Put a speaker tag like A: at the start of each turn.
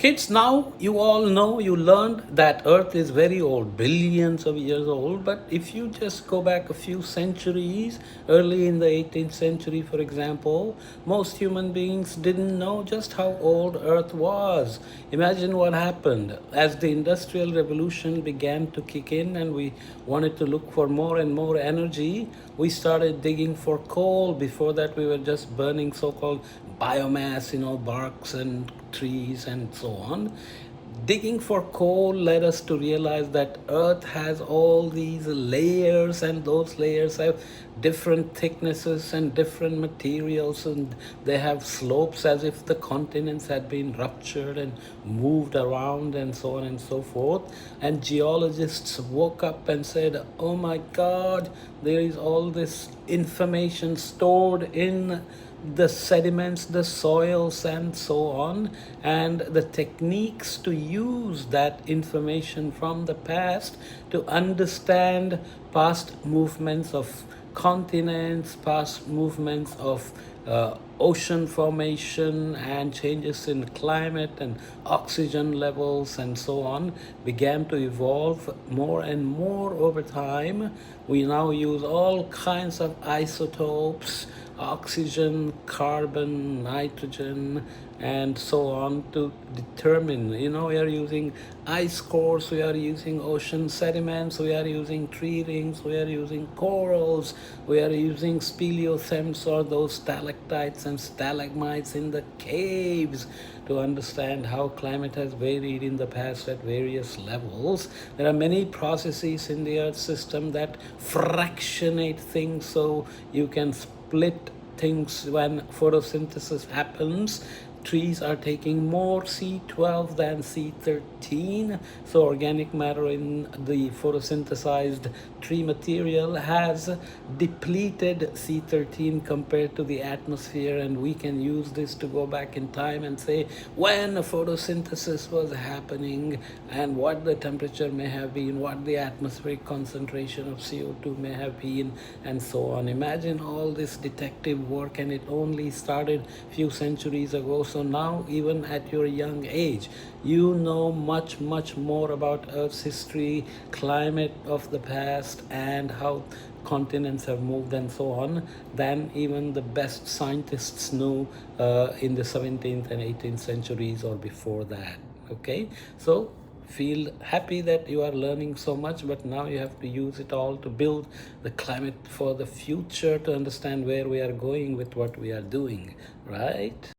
A: Kids, now you all know, you learned that Earth is very old, billions of years old. But if you just go back a few centuries, early in the 18th century, for example, most human beings didn't know just how old Earth was. Imagine what happened as the Industrial Revolution began to kick in and we wanted to look for more and more energy. We started digging for coal. Before that, we were just burning so-called biomass, barks and trees and so on. Digging for coal led us to realize that Earth has all these layers, and those layers have different thicknesses and different materials, and they have slopes as if the continents had been ruptured and moved around, and so on and so forth. And geologists woke up and said, oh my God, there is all this information stored in the sediments, the soils, and so on, and the techniques to use that information from the past to understand past movements of continents, past movements of ocean formation and changes in climate and oxygen levels and so on began to evolve more and more over time. We now use all kinds of isotopes, oxygen, carbon, nitrogen, and so on to determine. We are using ice cores, we are using ocean sediments, we are using tree rings, we are using corals, we are using speleothems, or those stalactites and stalagmites in the caves, to understand how climate has varied in the past at various levels. There are many processes in the Earth system that fractionate things so you can split things when photosynthesis happens. Trees are taking more C12 than C13, so organic matter in the photosynthesized tree material has depleted C13 compared to the atmosphere, and we can use this to go back in time and say when photosynthesis was happening and what the temperature may have been, what the atmospheric concentration of CO2 may have been, and so on. Imagine all this detective work, and it only started a few centuries ago. So now, even at your young age, you know much, much more about Earth's history, climate of the past, and how continents have moved and so on than even the best scientists knew in the 17th and 18th centuries or before that. Okay, so feel happy that you are learning so much, but now you have to use it all to build the climate for the future, to understand where we are going with what we are doing, right?